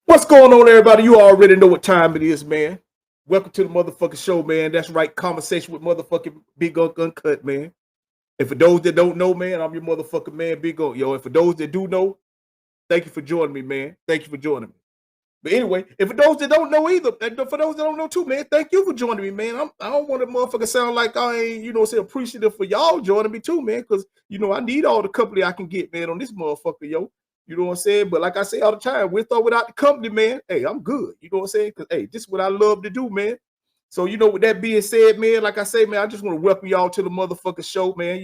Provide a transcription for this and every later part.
What's going on, everybody? You already know what time it is, man. Welcome to the motherfucking show, man. That's right, conversation with motherfucking Big Unc Uncut, man. And for those that don't know, man, I'm your motherfucking man, Big Unc, yo. And for those that do know, thank you for joining me, man. Thank you for joining me. But anyway, and for those that don't know either, and for those that don't know too, man, thank you for joining me, man. I don't want to motherfucker sound like I ain't, say appreciative for y'all joining me too, man, because I need all the company I can get, man, on this motherfucker, yo. You know what I'm saying? But like I say all the time, with or without the company, man, hey, I'm good. You know what I'm saying? Because hey, this is what I love to do, man. So with that being said, man, like I say, man, I just want to welcome y'all to the motherfucking show, man.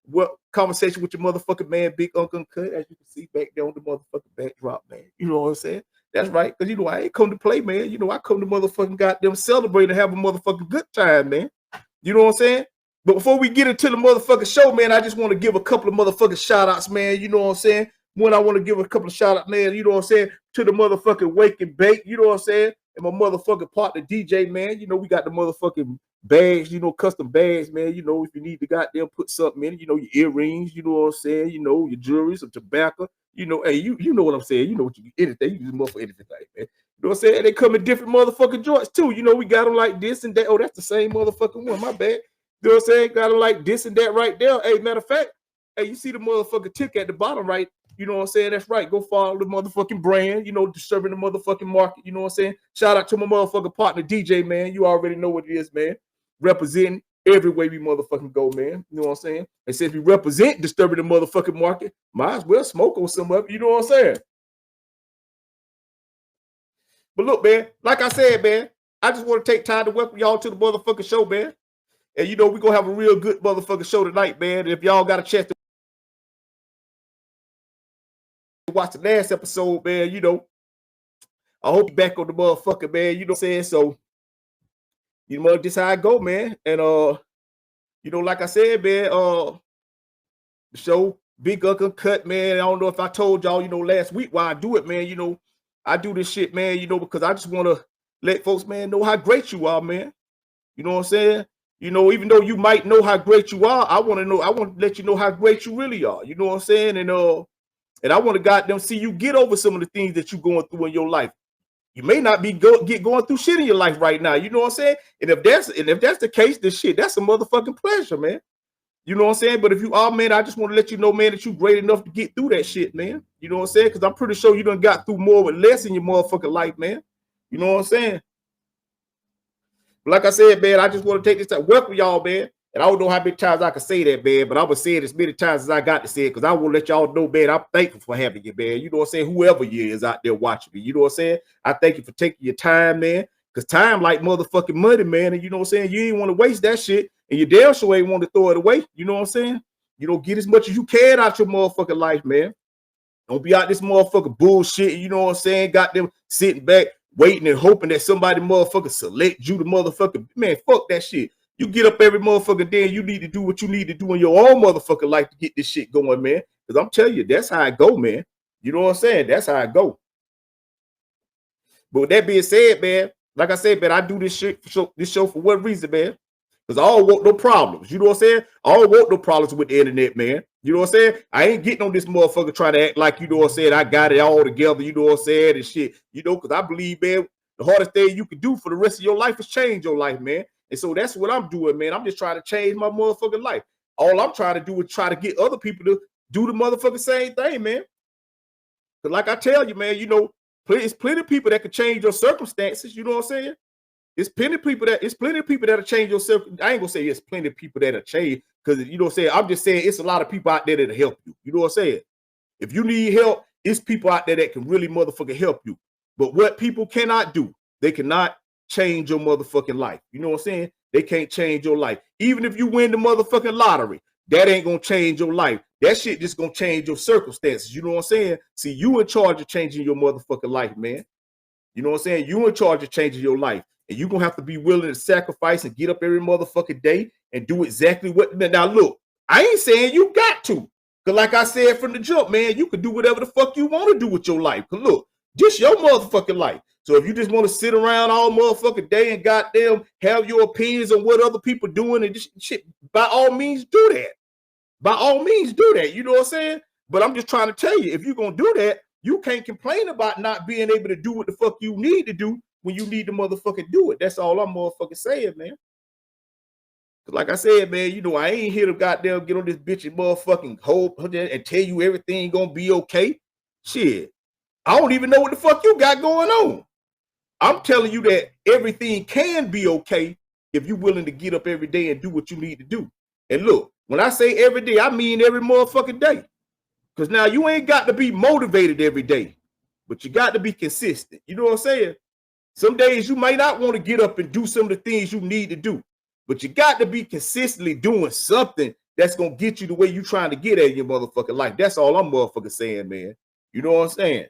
What conversation with your motherfucking man, Big Unc Uncut, as you can see back there on the motherfucking backdrop, man. You know what I'm saying? That's right, because I ain't come to play, man. I come to motherfucking goddamn celebrate and have a motherfucking good time, man. You know what I'm saying? But before we get into the motherfucking show, man, I just want to give a couple of motherfucking shout outs, man. You know what I'm saying? When I want to give a couple of shout outs, man, you know what I'm saying? To the motherfucking Wake and Bake, you know what I'm saying? And my motherfucking partner DJ, man. We got the motherfucking bags, custom bags, man. If you need to goddamn put something in it, your earrings, you know what I'm saying? Your jewelry, some tobacco, hey, you know what I'm saying? You know what anything, you use them for anything, man. You know what I'm saying? They come in different motherfucking joints too. We got them like this and that. Oh, that's the same motherfucking one. My bad. You know what I'm saying? Got them like this and that right there. Hey, matter of fact, hey, you see the motherfucking tick at the bottom, right? You know what I'm saying? That's right. Go follow the motherfucking brand, disturbing the motherfucking market. You know what I'm saying? Shout out to my motherfucking partner, DJ, man. You already know what it is, man. Representing every way we motherfucking go, man. You know what I'm saying? And since we represent disturbing the motherfucking market, might as well smoke on some of it. You know what I'm saying? But look, man, like I said, man, I just want to take time to welcome y'all to the motherfucking show, man. And we're going to have a real good motherfucking show tonight, man. And if y'all got a chance to watch the last episode, man, I hope you back on the motherfucker, man. You know what I'm saying? So, this how I go, man. And like I said, man, the show Big Unc Uncut, man. I don't know if I told y'all, last week why I do it, man. I do this shit, man, because I just want to let folks, man, know how great you are, man. You know what I'm saying? Even though you might know how great you are, I want to let you know how great you really are. You know what I'm saying? And I want to goddamn see you get over some of the things that you're going through in your life. You may not be going through shit in your life right now. You know what I'm saying? And if that's the case, this shit, that's a motherfucking pleasure, man. You know what I'm saying? But if you are, man, I just want to let you know, man, that you great enough to get through that shit, man. You know what I'm saying? Because I'm pretty sure you done got through more with less in your motherfucking life, man. You know what I'm saying? But like I said, man, I just want to take this time. Welcome y'all, man. And I don't know how many times I can say that, man, but I'm going to say it as many times as I got to say it because I want to let y'all know, man, I'm thankful for having you, man. You know what I'm saying? Whoever you is out there watching me, you know what I'm saying? I thank you for taking your time, man, because time like motherfucking money, man, and you know what I'm saying? You ain't want to waste that shit, and you damn sure ain't want to throw it away, you know what I'm saying? Get as much as you can out your motherfucking life, man. Don't be out this motherfucking bullshit, you know what I'm saying? Got them sitting back, waiting and hoping that somebody motherfucker select you the motherfucker. Man, fuck that shit. You get up every motherfucking day and you need to do what you need to do in your own motherfucking life to get this shit going, man. Because I'm telling you, that's how I go, man. You know what I'm saying? That's how I go. But with that being said, man, like I said, man, I do this shit this show for one reason, man. Because I don't want no problems. You know what I'm saying? I don't want no problems with the internet, man. You know what I'm saying? I ain't getting on this motherfucker trying to act like, you know what I'm saying, I got it all together, you know what I'm saying, and shit. Because I believe, man, the hardest thing you can do for the rest of your life is change your life, man. And so that's what I'm doing, man. I'm just trying to change my motherfucking life. All I'm trying to do is try to get other people to do the motherfucking same thing, man. Because like I tell you, man, it's plenty of people that can change your circumstances, you know what I'm saying? It's plenty of people that'll change your circumstances. I ain't gonna say it's plenty of people that'll change, because you know what I'm saying, I'm just saying it's a lot of people out there that'll help you. You know what I'm saying? If you need help, it's people out there that can really motherfucking help you. But what people cannot do, they cannot change your motherfucking life. You know what I'm saying? They can't change your life. Even if you win the motherfucking lottery, that ain't gonna change your life. That shit just gonna change your circumstances. You know what I'm saying? See, you in charge of changing your motherfucking life, man. You know what I'm saying? You in charge of changing your life. And you're gonna have to be willing to sacrifice and get up every motherfucking day and do exactly what. Now, look, I ain't saying you got to. Because like I said from the jump, man, you can do whatever the fuck you want to do with your life. Because look, this your motherfucking life. So if you just want to sit around all motherfucking day and goddamn have your opinions on what other people doing and this shit, by all means do that. By all means do that. You know what I'm saying? But I'm just trying to tell you, if you're gonna do that, you can't complain about not being able to do what the fuck you need to do when you need to motherfucking do it. That's all I'm motherfucking saying, man. Like I said, man, you know, I ain't here to goddamn get on this bitch and motherfucking hope and tell you everything gonna be okay. Shit, I don't even know what the fuck you got going on. I'm telling you that everything can be okay if you're willing to get up every day and do what you need to do. And look, when I say every day, I mean every motherfucking day. Because now you ain't got to be motivated every day, but you got to be consistent. You know what I'm saying? Some days you might not want to get up and do some of the things you need to do, but you got to be consistently doing something that's going to get you the way you're trying to get at your motherfucking life. That's all I'm motherfucking saying, man. You know what I'm saying?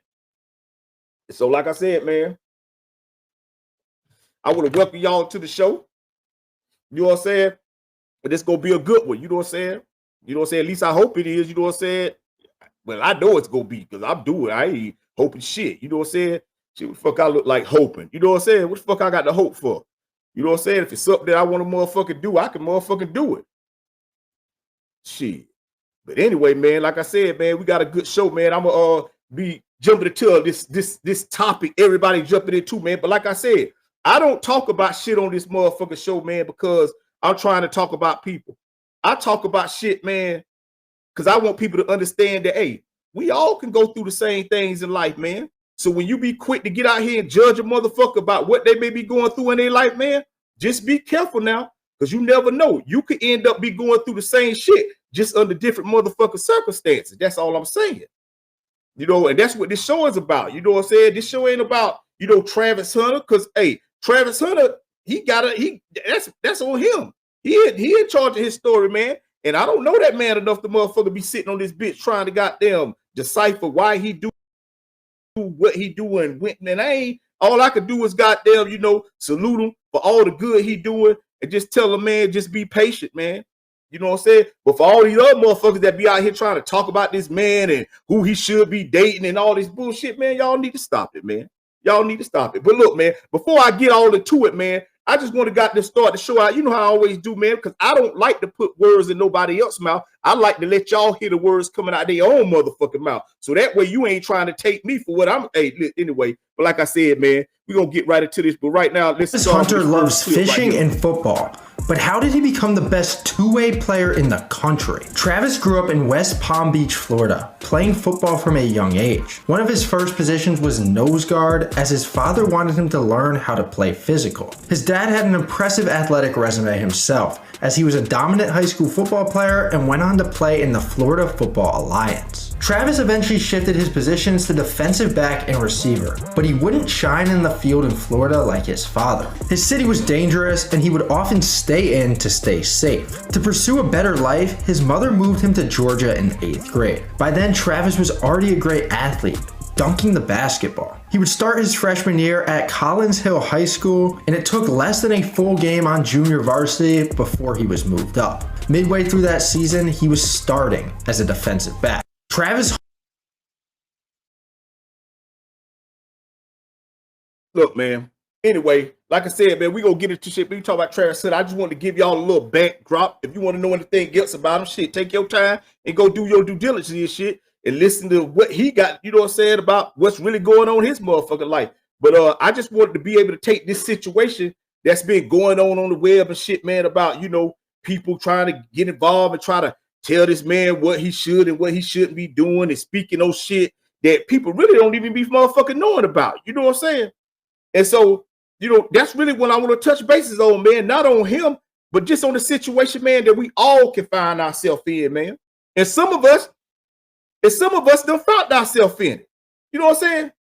So like I said, man, I want to welcome y'all to the show. You know what I'm saying? But it's going to be a good one. You know what I'm saying? You know what I'm saying? At least I hope it is. You know what I'm saying? Well, I know it's going to be because I'm doing it. I ain't hoping shit. You know what I'm saying? Shit, what the fuck I look like hoping? You know what I'm saying? What the fuck I got to hope for? You know what I'm saying? If it's something that I want to motherfucking do, I can motherfucking do it. Shit. But anyway, man, like I said, man, we got a good show, man. I'm going to be jumping into this topic everybody jumping into, man. But like I said, I don't talk about shit on this motherfucking show, man, because I'm trying to talk about people. I talk about shit, man, because I want people to understand that, hey, we all can go through the same things in life, man. So when you be quick to get out here and judge a motherfucker about what they may be going through in their life, man, just be careful now, because you never know. You could end up be going through the same shit, just under different motherfucking circumstances. That's all I'm saying. You know, and that's what this show is about. You know what I'm saying? This show ain't about, you know, Travis Hunter, because, hey, Travis Hunter, that's on him. He in charge of his story, man. And I don't know that man enough to motherfucker be sitting on this bitch trying to goddamn decipher why he do what he doing. And all I could do is goddamn, you know, salute him for all the good he doing and just tell him, man, just be patient, man. You know what I'm saying? But for all these other motherfuckers that be out here trying to talk about this man and who he should be dating and all this bullshit, man, y'all need to stop it, man. Y'all need to stop it. But look, man, before I get all into it, man, I just want to start the show out. You know how I always do, man, because I don't like to put words in nobody else's mouth. I like to let y'all hear the words coming out of their own motherfucking mouth. So that way you ain't trying to take me for what I'm. Hey, anyway, but like I said, man, we're going to get right into this. But right now, this Hunter loves fishing and football. But how did he become the best two-way player in the country? Travis grew up in West Palm Beach, Florida, playing football from a young age. One of his first positions was nose guard, as his father wanted him to learn how to play physical. His dad had an impressive athletic resume himself, as he was a dominant high school football player and went on to play in the Florida Football Alliance. Travis eventually shifted his positions to defensive back and receiver, but he wouldn't shine in the field in Florida like his father. His city was dangerous and he would often stay in to stay safe. To pursue a better life, his mother moved him to Georgia in 8th grade. By then, Travis was already a great athlete, dunking the basketball. He would start his freshman year at Collins Hill High School, and it took less than a full game on junior varsity before he was moved up. Midway through that season, he was starting as a defensive back. Travis. Look, man. Anyway, like I said, man, we gonna get into shit. We talk about Travis Hunter. I just want to give y'all a little backdrop. If you want to know anything else about him, shit, take your time and go do your due diligence and shit and listen to what he got, you know what I'm saying, about what's really going on in his motherfucking life. But I just wanted to be able to take this situation that's been going on the web and shit, man, about, you know, people trying to get involved and try to tell this man what he should and what he shouldn't be doing and speaking those shit that people really don't even be motherfucking knowing about. You know what I'm saying? And so, you know, that's really what I want to touch bases on, man. Not on him, but just on the situation, man, that we all can find ourselves in, man. And some of us done found ourselves in it. You know what I'm saying?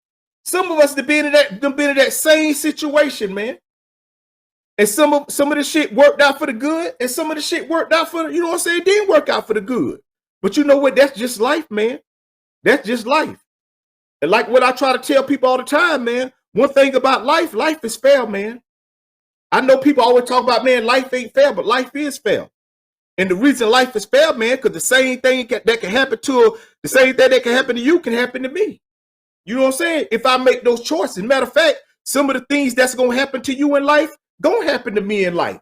Some of us have been in that same situation, man. And some of the shit worked out for the good, and some of the shit worked out for, you know what I'm saying, didn't work out for the good. But you know what? That's just life, man. That's just life. And like what I try to tell people all the time, man, one thing about life is fair, man. I know people always talk about, man, life ain't fair, but life is fair. And the reason life is fair, man, because the same thing that can happen to you can happen to me. You know what I'm saying? If I make those choices. Matter of fact, some of the things that's going to happen to you in life gonna happen to me in life.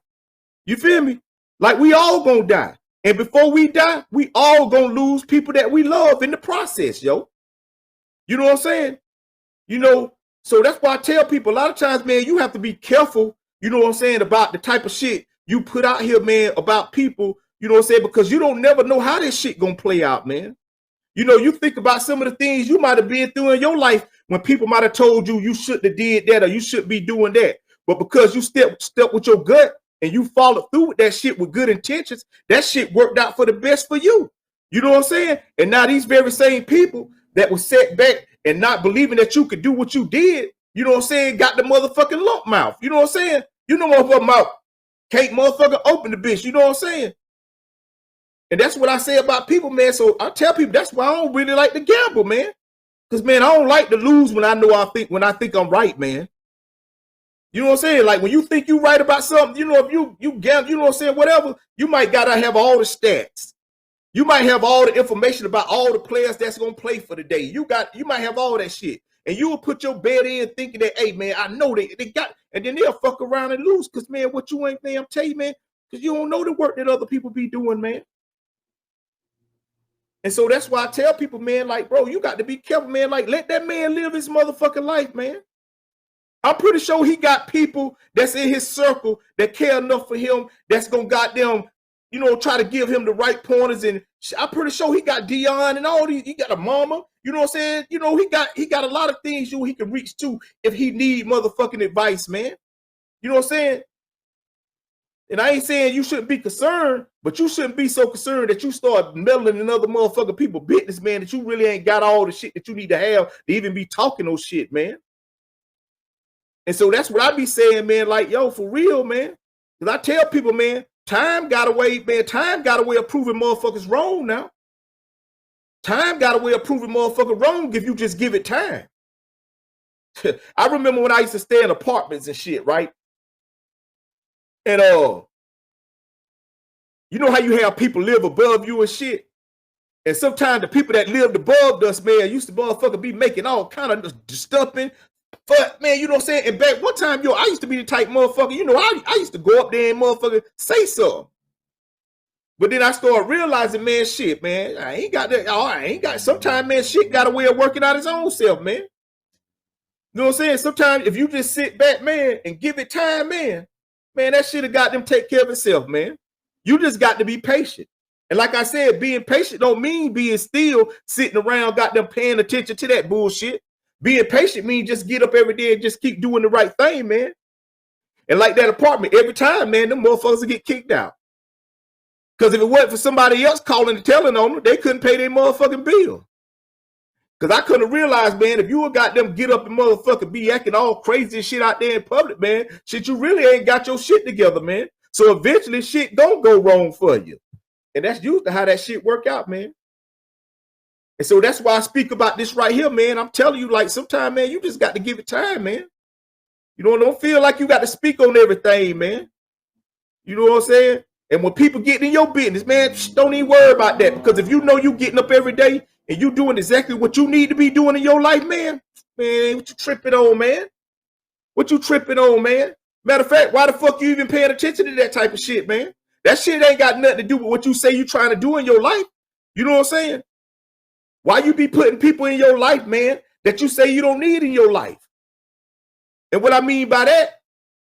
You feel me? Like we all gonna die. And before we die, we all gonna lose people that we love in the process, yo. You know what I'm saying? You know, so that's why I tell people a lot of times, man, you have to be careful, you know what I'm saying, about the type of shit you put out here, man, about people, you know what I'm saying, because you don't never know how this shit gonna play out, man. You know, you think about some of the things you might have been through in your life when people might have told you you shouldn't have did that or you shouldn't be doing that. But because you step with your gut and you followed through with that shit with good intentions, that shit worked out for the best for you. You know what I'm saying? And now these very same people that were set back and not believing that you could do what you did, you know what I'm saying, got the motherfucking lump mouth. You know what I'm saying? You know motherfucking mouth. Can't motherfucker open the bitch. You know what I'm saying? And that's what I say about people, man. So I tell people that's why I don't really like to gamble, man. Because, man, I don't like to lose when I think I'm right, man. You know what I'm saying? Like when you think you right about something, you know, if you gamble, you know what I'm saying, whatever, you might gotta have all the stats. You might have all the information about all the players that's gonna play for the day. You might have all that shit. And you will put your bet in thinking that, hey, man, I know they got, and then they'll fuck around and lose. Because, man, what you ain't, man, I'm telling you, man, because you don't know the work that other people be doing, man. And so that's why I tell people, man, like, bro, you got to be careful, man. Like, let that man live his motherfucking life, man. I'm pretty sure he got people that's in his circle that care enough for him that's going to goddamn, you know, try to give him the right pointers. And I'm pretty sure he got Dion and all these. He got a mama. You know what I'm saying? You know, he got a lot of things he can reach to if he need motherfucking advice, man. You know what I'm saying? And I ain't saying you shouldn't be concerned, but you shouldn't be so concerned that you start meddling in other motherfucking people's business, man, that you really ain't got all the shit that you need to have to even be talking those shit, man. And so that's what I be saying, man, like, yo, for real, man. Because I tell people, man, time got a way, man, time got a way of proving motherfuckers wrong now. Time got a way of proving motherfuckers wrong if you just give it time. I remember when I used to stay in apartments and shit, right? And you know how you have people live above you and shit? And sometimes the people that lived above us, man, used to motherfucker be making all kind of stuffing. But, man, you know what I'm saying? And back one time, yo, I used to be the type motherfucker, you know, I used to go up there and motherfucker say something. But then I started realizing, man, shit, man, I ain't got that. Sometimes, man, shit got a way of working out its own self, man. You know what I'm saying? Sometimes if you just sit back, man, and give it time, man, that shit have got them take care of itself, man. You just got to be patient. And like I said, being patient don't mean being still sitting around, got them paying attention to that bullshit. Being patient means just get up every day and just keep doing the right thing, man. And like that apartment, every time, man, them motherfuckers will get kicked out. Because if it wasn't for somebody else calling and telling on them, they couldn't pay their motherfucking bill. Because I couldn't realize, man, if you would got them get up and motherfucker be acting all crazy and shit out there in public, man, shit, you really ain't got your shit together, man. So eventually shit don't go wrong for you. And that's usually how that shit work out, man. And so that's why I speak about this right here, man. I'm telling you, like, sometimes, man, you just got to give it time, man. You know, don't feel like you got to speak on everything, man. You know what I'm saying? And when people get in your business, man, don't even worry about that. Because if you know you getting up every day and you doing exactly what you need to be doing in your life, man, what you tripping on, man? What you tripping on, man? Matter of fact, why the fuck you even paying attention to that type of shit, man? That shit ain't got nothing to do with what you say you trying to do in your life. You know what I'm saying? Why you be putting people in your life, man, that you say you don't need in your life? And what I mean by that,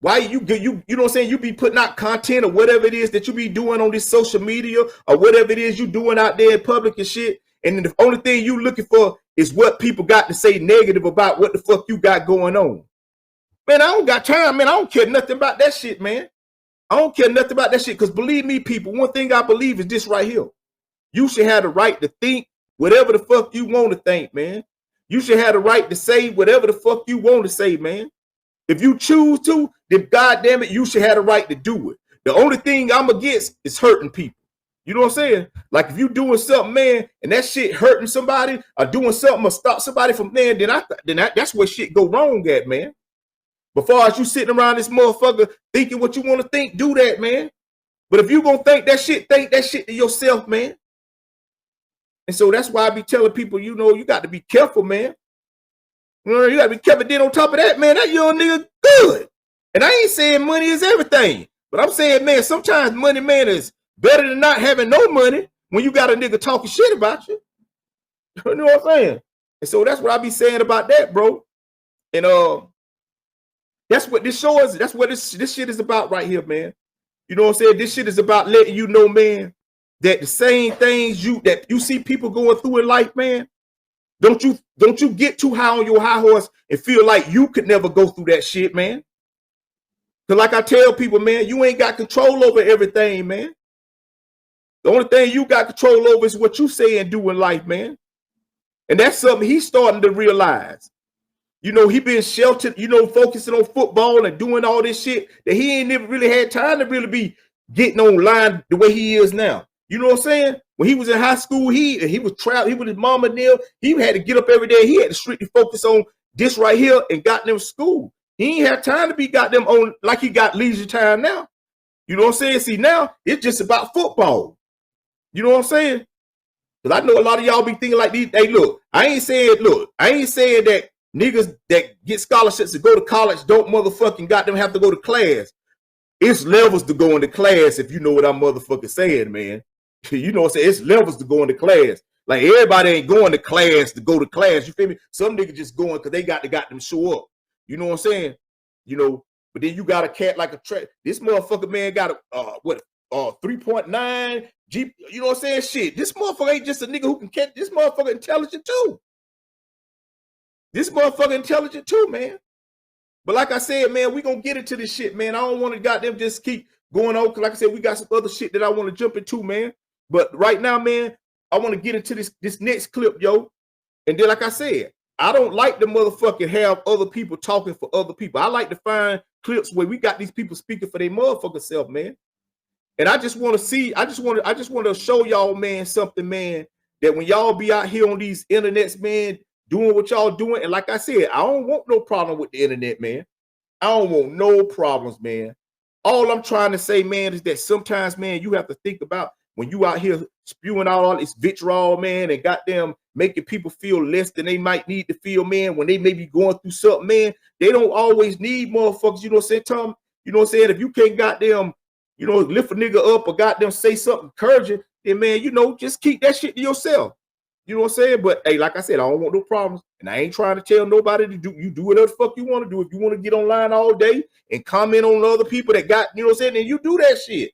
why you know what I'm saying, you be putting out content or whatever it is that you be doing on this social media or whatever it is you doing out there in public and shit, and then the only thing you looking for is what people got to say negative about what the fuck you got going on. Man, I don't got time, man. I don't care nothing about that shit, man. I don't care nothing about that shit, because believe me, people, one thing I believe is this right here. You should have the right to think whatever the fuck you want to think, man. You should have the right to say whatever the fuck you want to say, man. If you choose to, then goddamn it, you should have the right to do it. The only thing I'm against is hurting people. You know what I'm saying? Like if you doing something, man, and that shit hurting somebody or doing something or stop somebody from, man, that's where shit go wrong at, man. Before as you sitting around this motherfucker thinking what you want to think, do that, man. But if you gonna think that shit to yourself, man. And so that's why I be telling people, you know, you got to be careful, man. You know, you got to be careful. Then on top of that, man, that young nigga good. And I ain't saying money is everything. But I'm saying, man, sometimes money, man, is better than not having no money when you got a nigga talking shit about you. You know what I'm saying? And so that's what I be saying about that, bro. And that's what this show is. That's what this shit is about right here, man. You know what I'm saying? This shit is about letting you know, man, that the same things that you see people going through in life, man. Don't you get too high on your high horse and feel like you could never go through that shit, man. Because like I tell people, man, you ain't got control over everything, man. The only thing you got control over is what you say and do in life, man. And that's something he's starting to realize. You know, he been sheltered, you know, focusing on football and doing all this shit that he ain't never really had time to really be getting online the way he is now. You know what I'm saying? When he was in high school, he was traveling, he with his mama and them. He had to get up every day. He had to strictly focus on this right here and got them school. He ain't have time to be got them on like he got leisure time now. You know what I'm saying? See, now it's just about football. You know what I'm saying? Because I know a lot of y'all be thinking like these. Hey, look, I ain't saying that niggas that get scholarships to go to college don't motherfucking got them have to go to class. It's levels to go into class, if you know what I'm motherfucking saying, man. You know what I'm saying? It's levels to go into class. Like everybody ain't going to class to go to class. You feel me? Some niggas just going because they got them show up. You know what I'm saying? You know, but then you got a cat like a track. This motherfucker man got a 3.9 G. You know what I'm saying? Shit. This motherfucker ain't just a nigga who can catch. This motherfucker intelligent too. This motherfucker intelligent too, man. But like I said, man, we gonna get into this shit, man. I don't want to goddamn just keep going on. Cause like I said, we got some other shit that I want to jump into, man. But right now, man, I want to get into this next clip, yo. And then, like I said, I don't like to motherfucking have other people talking for other people. I like to find clips where we got these people speaking for their motherfucking self, man. And I just want to see, I just want to show y'all, man, something, man, that when y'all be out here on these internets, man, doing what y'all doing. And like I said, I don't want no problem with the internet, man. I don't want no problems, man. All I'm trying to say, man, is that sometimes, man, you have to think about when you out here spewing out all this vitriol, man, and goddamn making people feel less than they might need to feel, man, when they may be going through something, man. They don't always need motherfuckers, you know what I'm saying, Tom? You know what I'm saying? If you can't goddamn, you know, lift a nigga up or goddamn say something encouraging, then, man, you know, just keep that shit to yourself. You know what I'm saying? But, hey, like I said, I don't want no problems. And I ain't trying to tell nobody to do, you do whatever the fuck you want to do. If you want to get online all day and comment on other people that got, you know what I'm saying, then you do that shit.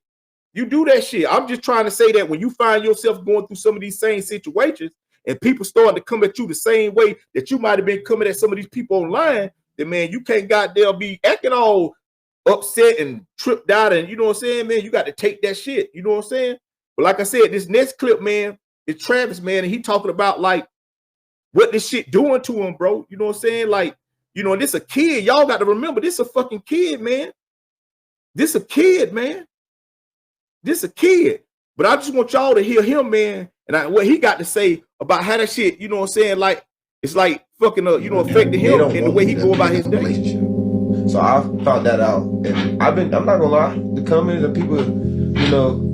You do that shit. I'm just trying to say that when you find yourself going through some of these same situations and people starting to come at you the same way that you might have been coming at some of these people online, then, man, you can't goddamn be acting all upset and tripped out. And you know what I'm saying, man? You got to take that shit. You know what I'm saying? But like I said, this next clip, man, is Travis, man, and he talking about, like, what this shit doing to him, bro. You know what I'm saying? Like, you know, this a kid. Y'all got to remember, this a fucking kid, man. This a kid, man. This a kid. But I just want y'all to hear him, man, and what he got to say about how that shit, you know what I'm saying, like, it's like fucking, you know, affecting him and the way he go about his day. So I found that out, and I'm not gonna lie, the comments and people, you know,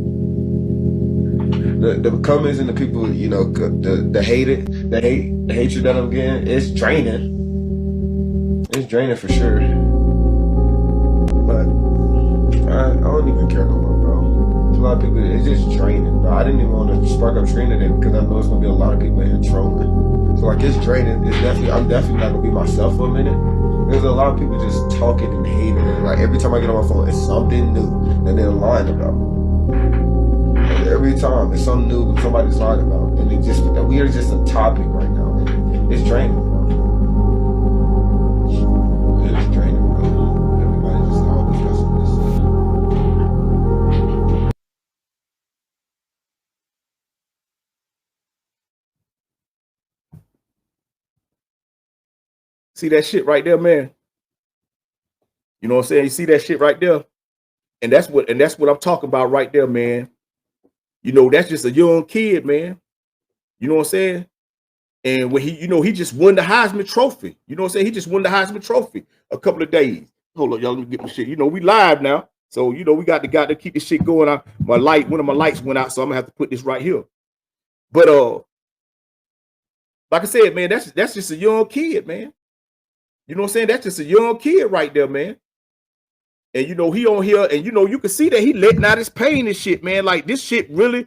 the comments and the people, you know, the hatred that I'm getting, it's draining. It's draining for sure. But I don't even care no more, bro. A lot of people, it's just draining, bro. I didn't even want to spark up stream today because I know it's gonna be a lot of people in trolling. So like, it's draining. I'm definitely not gonna be myself for a minute. There's a lot of people just talking and hating. And like every time I get on my phone, it's something new that they're lying about. And every time it's something new that somebody's lying about, and we are just a topic right now. And it's draining, bro. It's draining, bro. Everybody just always got something to say. See that shit right there, man? You know what I'm saying? You see that shit right there? And that's what I'm talking about right there, man. You know, that's just a young kid, man. You know what I'm saying? And when he just won the Heisman Trophy. You know what I'm saying? He just won the Heisman Trophy a couple of days. Hold up, y'all, let me get my shit. You know, we live now. So, you know, we got to keep this shit going on. One of my lights went out, so I'm gonna have to put this right here. But like I said, man, that's just a young kid, man. You know what I'm saying? That's just a young kid right there, man. And you know, he on here, and you know, you can see that he letting out his pain and shit, man. Like this shit really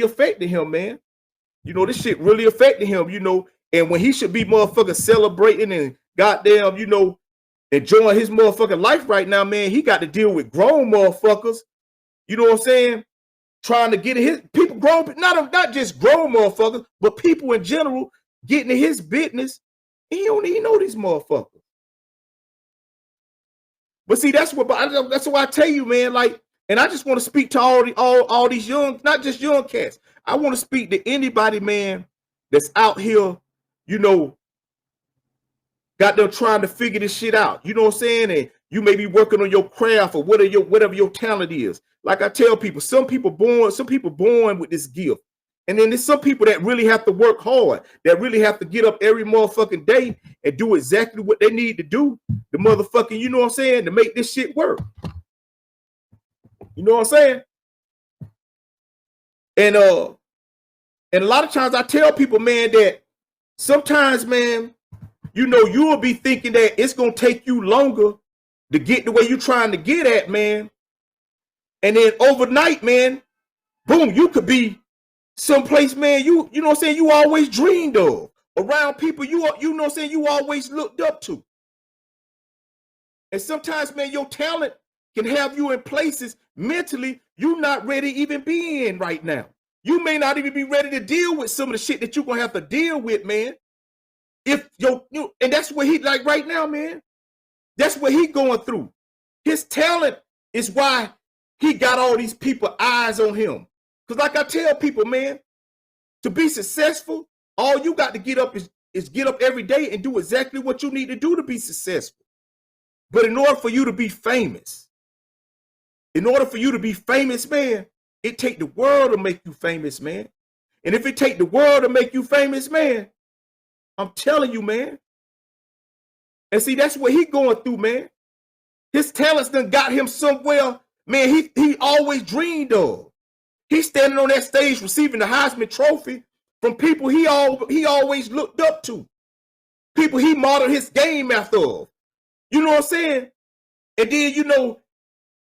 affected him, man. You know, this shit really affected him, you know. And when he should be motherfucking celebrating and goddamn, you know, enjoying his motherfucking life right now, man, he got to deal with grown motherfuckers. You know what I'm saying? Trying to get in his people grown, not just grown motherfuckers, but people in general getting in his business. He don't even know these motherfuckers. But see, that's what I tell you, man. Like, and I just want to speak to all these young, not just young cats. I want to speak to anybody, man, that's out here, you know, got them trying to figure this shit out. You know what I'm saying? And you may be working on your craft or whatever your talent is. Like I tell people, some people born with this gift. And then there's some people that really have to work hard, that really have to get up every motherfucking day and do exactly what they need to do. The motherfucking, you know what I'm saying, to make this shit work. You know what I'm saying? And a lot of times I tell people, man, that sometimes, man, you know, you will be thinking that it's gonna take you longer to get the way you're trying to get at, man. And then overnight, man, boom, you could be someplace, man, you know what I'm saying, you always dreamed of, around people you know what I'm saying, you always looked up to. And sometimes, man, your talent can have you in places mentally you're not ready to even be in right now. You may not even be ready to deal with some of the shit that you're gonna have to deal with, man. If and that's what he like right now, man. That's what he going through. His talent is why he got all these people eyes on him. Because like I tell people, man, to be successful, all you got to get up is get up every day and do exactly what you need to do to be successful. But in order for you to be famous, man, it take the world to make you famous, man. And if it take the world to make you famous, man, I'm telling you, man. And see, that's what he going through, man. His talents done got him somewhere, man, he always dreamed of. He's standing on that stage receiving the Heisman Trophy from people he always looked up to. People he modeled his game after. You know what I'm saying? And then, you know,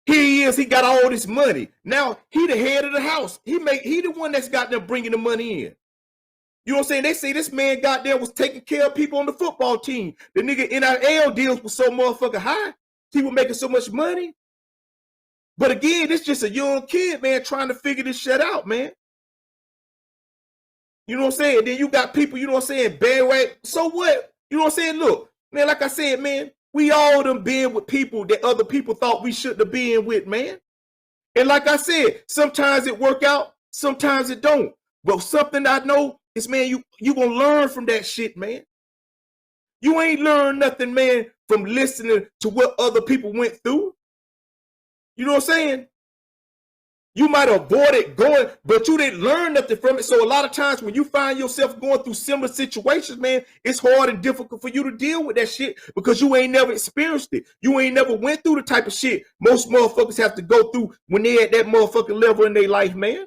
here he is, he got all this money. Now, he the head of the house. He the one that's got them bringing the money in. You know what I'm saying? They say this man goddamn was taking care of people on the football team. The nigga NIL deals was so motherfucking high. He was making so much money. But again, this just a young kid, man, trying to figure this shit out, man. You know what I'm saying? Then you got people, you know what I'm saying, bandwagon. So what? You know what I'm saying? Look, man, like I said, man, we all done been with people that other people thought we shouldn't have been with, man. And like I said, sometimes it work out, sometimes it don't. But something I know is, man, you gonna learn from that shit, man. You ain't learned nothing, man, from listening to what other people went through. You know what I'm saying? You might have avoided going, but you didn't learn nothing from it. So a lot of times when you find yourself going through similar situations, man, it's hard and difficult for you to deal with that shit because you ain't never experienced it. You ain't never went through the type of shit most motherfuckers have to go through when they at that motherfucking level in their life, man.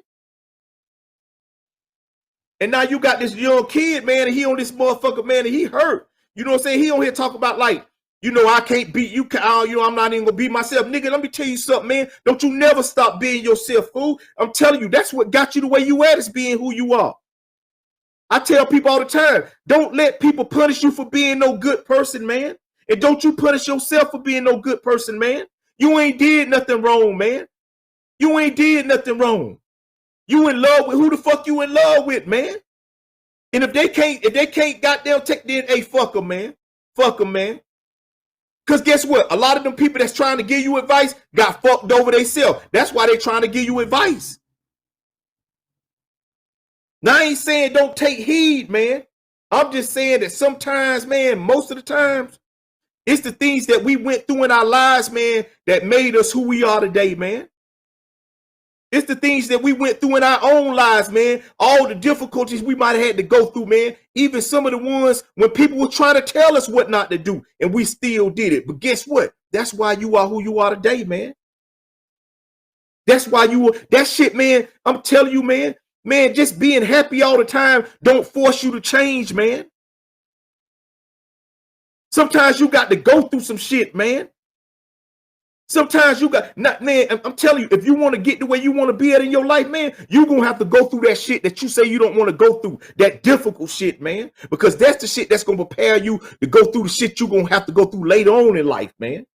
And now you got this young kid, man, and he on this motherfucker, man, and he hurt. You know what I'm saying? He on here talk about like, you know, I can't beat you. You know, I'm not even gonna be myself. Nigga, let me tell you something, man. Don't you never stop being yourself, fool. I'm telling you, that's what got you the way you at, is being who you are. I tell people all the time, don't let people punish you for being no good person, man. And don't you punish yourself for being no good person, man. You ain't did nothing wrong, man. You ain't did nothing wrong. You in love with who the fuck you in love with, man. And if they can't goddamn take the hey, fuck them, man. Fuck them, man. Because guess what? A lot of them people that's trying to give you advice got fucked over themselves. That's why they trying to give you advice. Now, I ain't saying don't take heed, man. I'm just saying that sometimes, man, most of the times, it's the things that we went through in our lives, man, that made us who we are today, man. It's the things that we went through in our own lives, man. All the difficulties we might have had to go through, man. Even some of the ones when people were trying to tell us what not to do, and we still did it. But guess what? That's why you are who you are today, man. That's why that shit, man. I'm telling you, man. Man, just being happy all the time don't force you to change, man. Sometimes you got to go through some shit, man. Sometimes you got not, man. I'm telling you, if you want to get the way you want to be at in your life, man, you're gonna have to go through that shit that you say you don't want to go through, that difficult shit, man. Because that's the shit that's gonna prepare you to go through the shit you're gonna have to go through later on in life, man.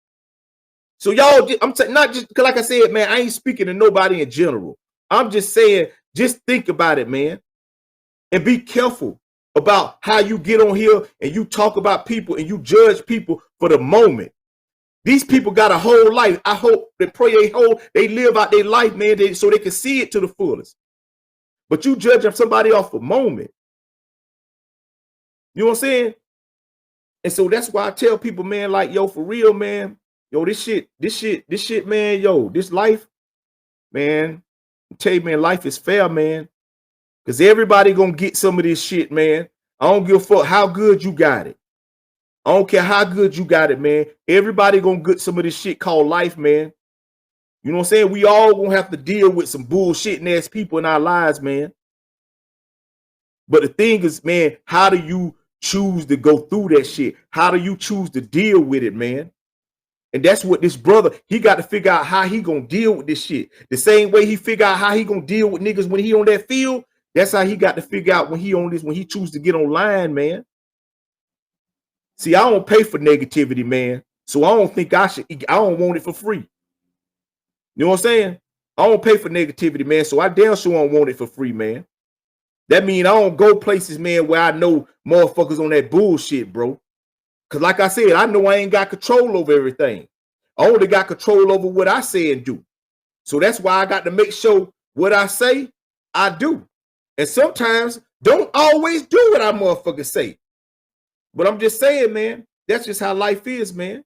So y'all, I'm not just because, like I said, man, I ain't speaking to nobody in general. I'm just saying, just think about it, man, and be careful about how you get on here and you talk about people and you judge people for the moment. These people got a whole life. I hope they pray they live out their life, man, so they can see it to the fullest. But you judge somebody off a moment. You know what I'm saying? And so that's why I tell people, man, like, yo, for real, man, yo, this shit, man, yo, this life, man, I tell you, man, life is fair, man. Because everybody gonna get some of this shit, man. I don't give a fuck how good you got it. I don't care how good you got it, man. Everybody gonna get some of this shit called life, man. You know what I'm saying? We all gonna have to deal with some bullshitting ass people in our lives, man. But the thing is, man, how do you choose to go through that shit? How do you choose to deal with it, man? And that's what this brother, he got to figure out how he gonna deal with this shit. The same way he figure out how he gonna deal with niggas when he on that field, that's how he got to figure out when he on this, when he choose to get online, man. See, I don't pay for negativity, man. So I don't think I don't want it for free. You know what I'm saying? I don't pay for negativity, man. So I damn sure don't want it for free, man. That means I don't go places, man, where I know motherfuckers on that bullshit, bro. Because like I said, I know I ain't got control over everything. I only got control over what I say and do. So that's why I got to make sure what I say, I do. And sometimes don't always do what I motherfuckers say. But I'm just saying, man, that's just how life is, man.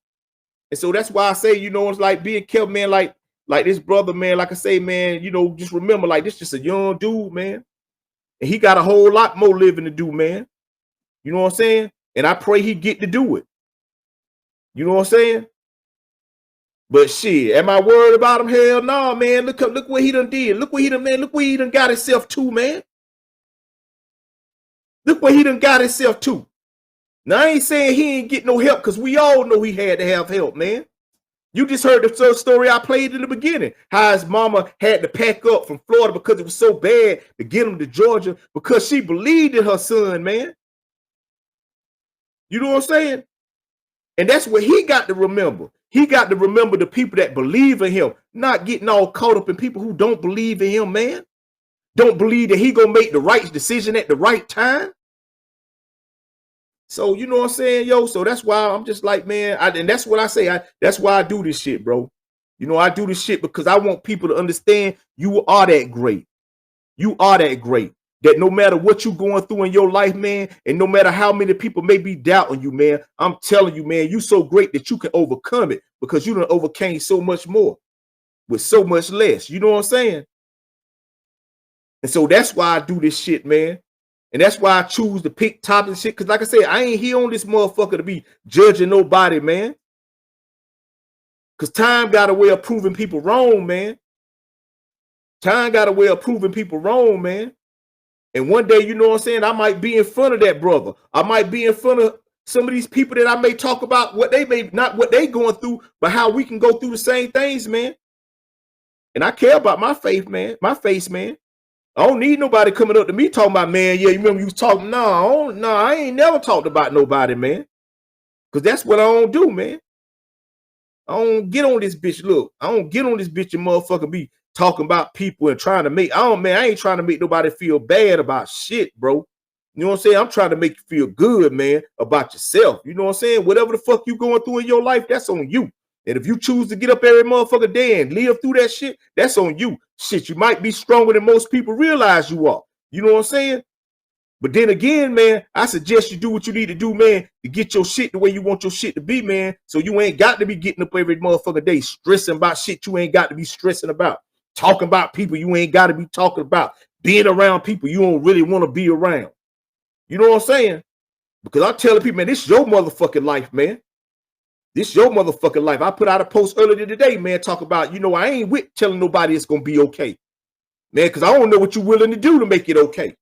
And so that's why I say, you know, it's like being careful, man, like this brother, man, like I say, man, you know, just remember, like, this just a young dude, man. And he got a whole lot more living to do, man. You know what I'm saying? And I pray he get to do it. You know what I'm saying? But shit, am I worried about him? Hell no, man. Look what he done did. Look what he done, man. Look where he done got himself to, man. Look where he done got himself to. Now, I ain't saying he ain't get no help, because we all know he had to have help, man. You just heard the story I played in the beginning, how his mama had to pack up from Florida because it was so bad to get him to Georgia because she believed in her son, man. You know what I'm saying? And that's what he got to remember. He got to remember the people that believe in him, not getting all caught up in people who don't believe in him, man. Don't believe that he gonna make the right decision at the right time. So, you know what I'm saying, yo? So that's why I'm just like, man, and that's what I say. That's why I do this shit, bro. You know, I do this shit because I want people to understand you are that great. You are that great. That no matter what you're going through in your life, man, and no matter how many people may be doubting you, man, I'm telling you, man, you so great that you can overcome it because you done overcame so much more with so much less. You know what I'm saying? And so that's why I do this shit, man. And that's why I choose to pick topics and shit. Because like I said, I ain't here on this motherfucker to be judging nobody, man. Because time got a way of proving people wrong, man. Time got a way of proving people wrong, man. And one day, you know what I'm saying, I might be in front of that brother. I might be in front of some of these people that I may talk about what they may, not what they going through, but how we can go through the same things, man. And I care about my faith, man. My face, man. I don't need nobody coming up to me talking about, man, yeah, you remember you was talking? No, I ain't never talked about nobody, man. Because that's what I don't do, man. I don't get on this bitch. Look, I don't get on this bitch and motherfucker be talking about people and trying to make, I ain't trying to make nobody feel bad about shit, bro. You know what I'm saying? I'm trying to make you feel good, man, about yourself. You know what I'm saying? Whatever the fuck you going through in your life, that's on you. And if you choose to get up every motherfucker day and live through that shit, that's on you. Shit, you might be stronger than most people realize you are. You know what I'm saying? But then again, man, I suggest you do what you need to do, man, to get your shit the way you want your shit to be, man. So you ain't got to be getting up every motherfucker day stressing about shit you ain't got to be stressing about. Talking about people you ain't got to be talking about. Being around people you don't really want to be around. You know what I'm saying? Because I'm telling people, man, this is your motherfucking life, man. This is your motherfucking life. I put out a post earlier today, man, talk about, you know, I ain't with telling nobody it's going to be okay. Man, because I don't know what you're willing to do to make it okay.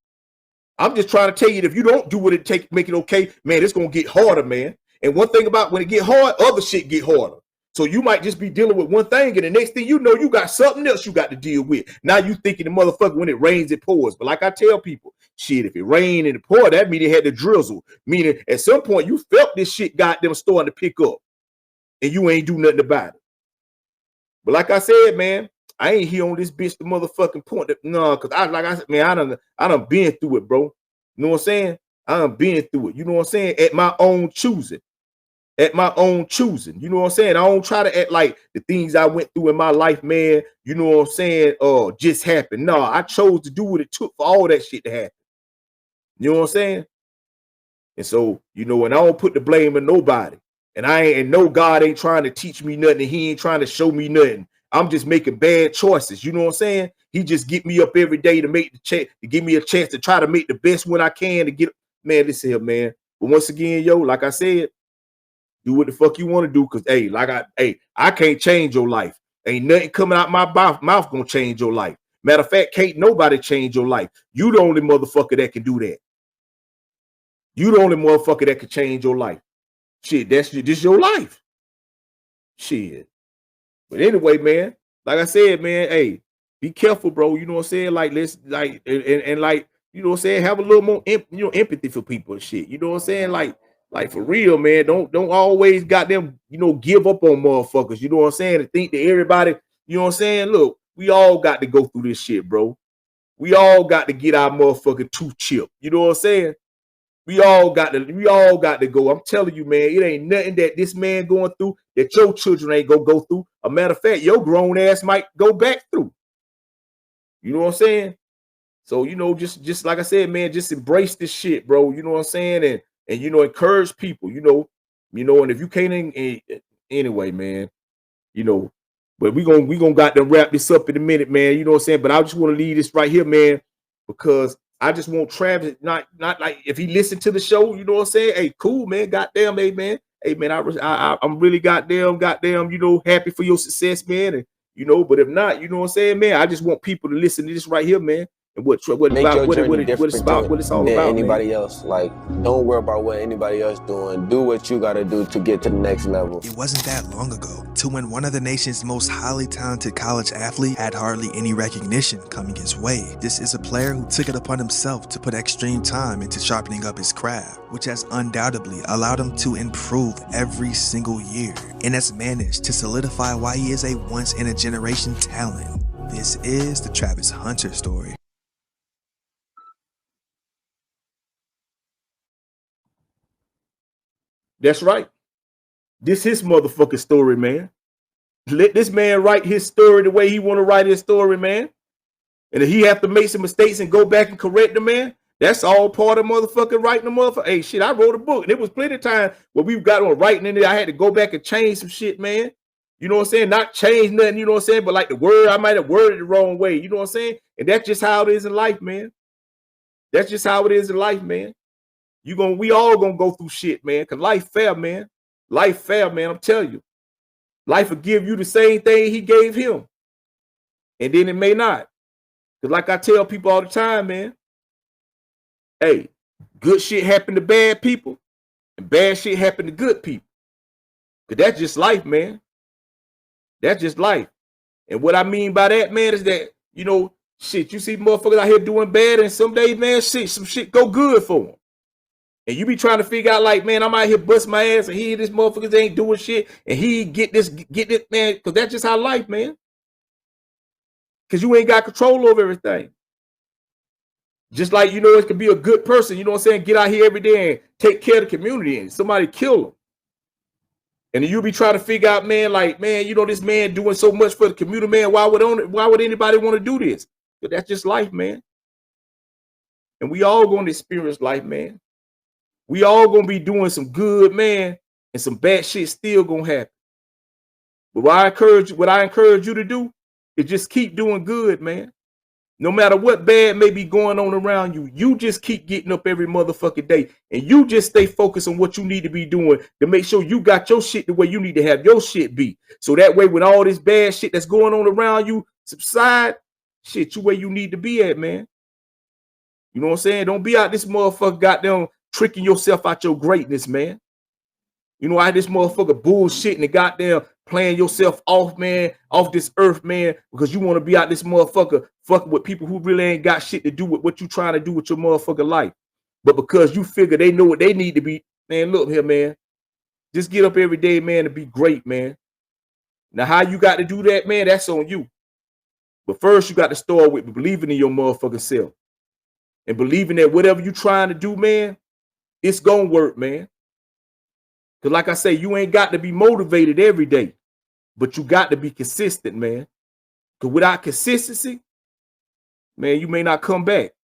I'm just trying to tell you that if you don't do what it takes to make it okay, man, it's going to get harder, man. And one thing about when it get hard, other shit get harder. So you might just be dealing with one thing, and the next thing you know, you got something else you got to deal with. Now you thinking the motherfucker, when it rains, it pours. But like I tell people, shit, if it rained and it poured, that means it had to drizzle. Meaning at some point you felt this shit goddamn starting to pick up, and you ain't do nothing about it. But like I said, man, I ain't here on this bitch the motherfucking point. No, because I said, man, I done been through it, bro. You know what I'm saying? I done been through it. You know what I'm saying? At my own choosing. At my own choosing. You know what I'm saying? I don't try to act like the things I went through in my life, man, you know what I'm saying, just happened. No, I chose to do what it took for all that shit to happen. You know what I'm saying? And so, you know, and I don't put the blame on nobody. And no God ain't trying to teach me nothing. And he ain't trying to show me nothing. I'm just making bad choices. You know what I'm saying? He just get me up every day to make the chance, to give me a chance to try to make the best one I can to get, man, listen here, man. But once again, yo, like I said, do what the fuck you want to do, because hey, I can't change your life. Ain't nothing coming out my mouth gonna change your life. Matter of fact, can't nobody change your life. You the only motherfucker that can do that. You the only motherfucker that can change your life. Shit, this your life. Shit. But anyway, man, like I said, man, hey, be careful, bro. You know what I'm saying? Like, let's like and like, you know what I'm saying, have a little more empathy for people and shit. You know what I'm saying? Like for real, man. Don't always goddamn, give up on motherfuckers. You know what I'm saying? And think that everybody, you know what I'm saying? Look, we all got to go through this shit, bro. We all got to get our motherfucking tooth chipped. You know what I'm saying? We all got to go. I'm telling you, man, it ain't nothing that this man going through that your children ain't gonna go through. A matter of fact, your grown ass might go back through. You know what I'm saying? So, just like I said, man, just embrace this shit, bro. You know what I'm saying? And encourage people, and if you can't, anyway, man, but we gonna got to wrap this up in a minute, man. You know what I'm saying? But I just want to leave this right here, man, because I just want Travis, not like if he listened to the show, you know what I'm saying? Hey, cool, man. Goddamn, hey, man. Hey, man, I'm really goddamn, happy for your success, man. And, but if not, you know what I'm saying, man, I just want people to listen to this right here, man. And what it's all about, anybody man. else. Like, don't worry about what anybody else doing. Do what you gotta do to get to the next level. It wasn't that long ago to when one of the nation's most highly talented college athletes had hardly any recognition coming his way. This is a player who took it upon himself to put extreme time into sharpening up his craft, which has undoubtedly allowed him to improve every single year, and has managed to solidify why he is a once-in-a-generation talent. This is the Travis Hunter story. That's right. This his motherfucking story, man. Let this man write his story the way he want to write his story, man. And if he have to make some mistakes and go back and correct the man, that's all part of motherfucking writing the motherfucker. Hey, shit, I wrote a book, and it was plenty of time where we've got on writing in it. I had to go back and change some shit, man. You know what I'm saying? Not change nothing, you know what I'm saying? But like the word, I might have worded it the wrong way. You know what I'm saying? And that's just how it is in life, man. That's just how it is in life, man. We all gonna go through shit, man. Cause life fair, man. Life fair, man. I'm telling you. Life will give you the same thing he gave him. And then it may not. Cause like I tell people all the time, man. Hey, good shit happen to bad people, and bad shit happen to good people. Cause that's just life, man. That's just life. And what I mean by that, man, is that, shit, you see motherfuckers out here doing bad, and some days, man, some shit go good for them. And you be trying to figure out, like, man, I'm out here bust my ass, and this motherfuckers ain't doing shit, and he get this, man, because that's just how life, man. Because you ain't got control over everything. Just like, it could be a good person, you know what I'm saying, get out here every day and take care of the community, and somebody kill them. And then you be trying to figure out, man, like, man, this man doing so much for the community, man, why would anybody want to do this? But that's just life, man. And we all going to experience life, man. We all gonna be doing some good, man, and some bad shit still gonna happen. But what I encourage you to do is just keep doing good, man. No matter what bad may be going on around you, you just keep getting up every motherfucking day, and you just stay focused on what you need to be doing to make sure you got your shit the way you need to have your shit be. So that way, when all this bad shit that's going on around you subside, shit, you where you need to be at, man. You know what I'm saying? Don't be out this motherfucker goddamn tricking yourself out your greatness, man. You know, how this motherfucker bullshitting and goddamn playing yourself off, man, off this earth, man, because you want to be out this motherfucker fucking with people who really ain't got shit to do with what you trying to do with your motherfucking life. But because you figure they know what they need to be, man, look here, man. Just get up every day, man, to be great, man. Now, how you got to do that, man, that's on you. But first, you got to start with believing in your motherfucking self. And believing that whatever you trying to do, man, it's going to work, man. Because like I say, you ain't got to be motivated every day. But you got to be consistent, man. Because without consistency, man, you may not come back.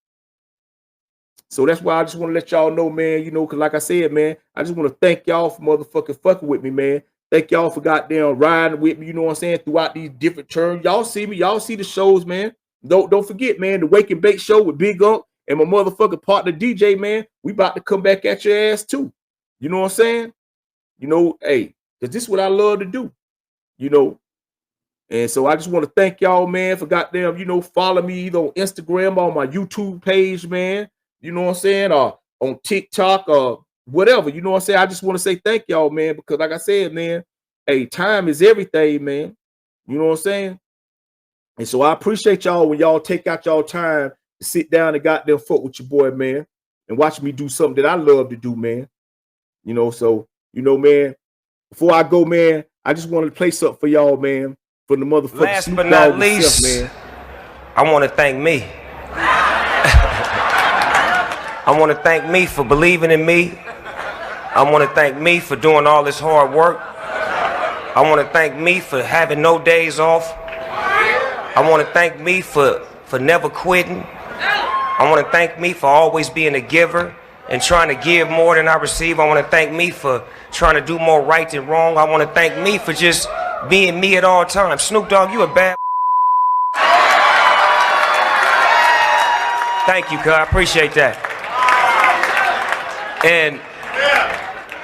So that's why I just want to let y'all know, man, you know, because like I said, man, I just want to thank y'all for motherfucking fucking with me, man. Thank y'all for goddamn riding with me, you know what I'm saying, throughout these different turns. Y'all see me, y'all see the shows, man. Don't forget, man, the Wake and Bake show with Big Unc and my motherfucking partner DJ, man. We about to come back at your ass too. You know what I'm saying? You know, hey, because this is what I love to do, you know. And so I just want to thank y'all, man, for goddamn, you know, follow me either on Instagram or on my YouTube page, man. You know what I'm saying? Or on TikTok or whatever. You know what I'm saying? I just want to say thank y'all, man, because like I said, man, hey, time is everything, man. You know what I'm saying? And so I appreciate y'all when y'all take out y'all time to sit down and goddamn fuck with your boy, man, and watch me do something that I love to do, man. You know, so, you know, man, before I go, man, I just want to play something for y'all, man, for the motherfucker. Last but not least, man, I want to thank me. I want to thank me for believing in me. I want to thank me for doing all this hard work. I want to thank me for having no days off. I want to thank me for never quitting. I want to thank me for always being a giver and trying to give more than I receive. I want to thank me for trying to do more right than wrong. I want to thank me for just being me at all times. Snoop Dogg, you a bad. Thank you, cuz. I appreciate that. And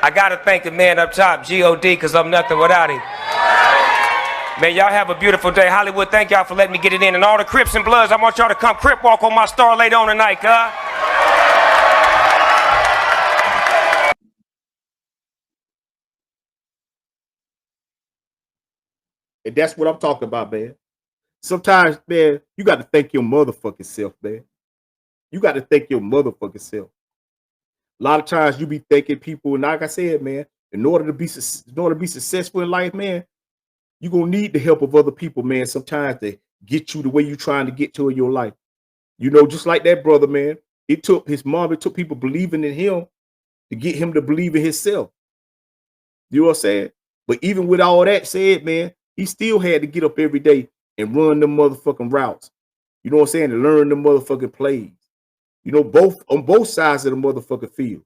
I gotta thank the man up top, G.O.D., because I'm nothing without him. Man, y'all have a beautiful day. Hollywood, thank y'all for letting me get it in. And all the Crips and Bloods, I want y'all to come Crip walk on my star later on tonight, cuz. And that's what I'm talking about, man. Sometimes, man, you got to thank your motherfucking self, man. You got to thank your motherfucking self. A lot of times you be thanking people, and like I said, man, in order to be successful in life, man, you're gonna need the help of other people, man, sometimes to get you the way you're trying to get to in your life. You know, just like that brother, man. It took his mom, it took people believing in him to get him to believe in himself. You know what I'm saying? But even with all that said, man, he still had to get up every day and run them motherfucking routes. You know what I'm saying? And learn the motherfucking plays. You know, on both sides of the motherfucking field.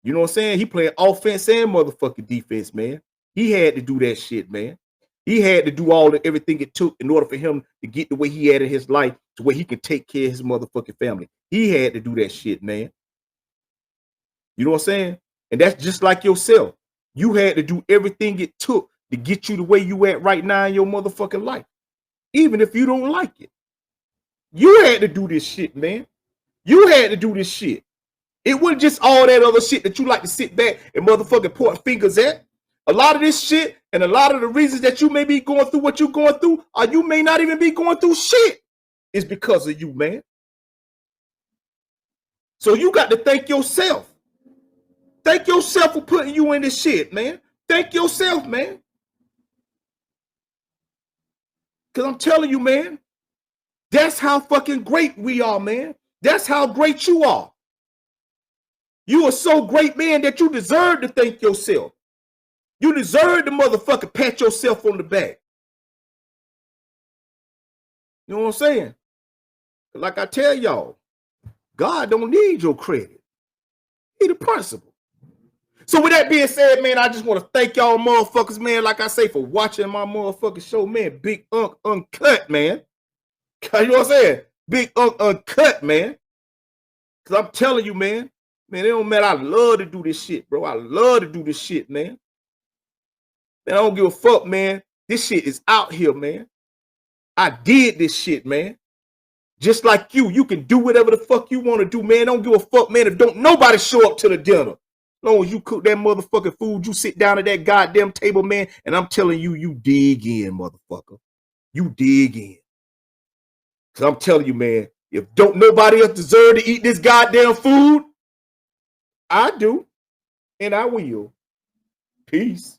You know what I'm saying? He playing offense and motherfucking defense, man. He had to do that shit, man. He had to do everything it took in order for him to get the way he had in his life to where he can take care of his motherfucking family. He had to do that shit, man. You know what I'm saying? And that's just like yourself. You had to do everything it took to get you the way you at right now in your motherfucking life. Even if you don't like it. You had to do this shit, man. You had to do this shit. It wasn't just all that other shit that you like to sit back and motherfucking point fingers at. A lot of this shit and a lot of the reasons that you may be going through what you're going through, or you may not even be going through shit, is because of you, man. So you got to thank yourself. Thank yourself for putting you in this shit, man. Thank yourself, man. Because I'm telling you, man, that's how fucking great we are, man. That's how great you are. You are so great, man, that you deserve to thank yourself. You deserve to motherfucking pat yourself on the back. You know what I'm saying? Like I tell y'all, God don't need your credit. He the principal. So with that being said, man, I just want to thank y'all motherfuckers, man, like I say, for watching my motherfucking show, man. Big Unc Uncut, man. You know what I'm saying? Big Unc Uncut, man. Because I'm telling you, man, it don't matter. I love to do this shit, bro. I love to do this shit, man. Man, I don't give a fuck, man. This shit is out here, man. I did this shit, man. Just like you can do whatever the fuck you want to do, man. Don't give a fuck, man, if don't nobody show up to the dinner. Long as you cook that motherfucking food, you sit down at that goddamn table, man, and I'm telling you, you dig in, motherfucker. You dig in. Because I'm telling you, man, if don't nobody else deserve to eat this goddamn food, I do, and I will. Peace.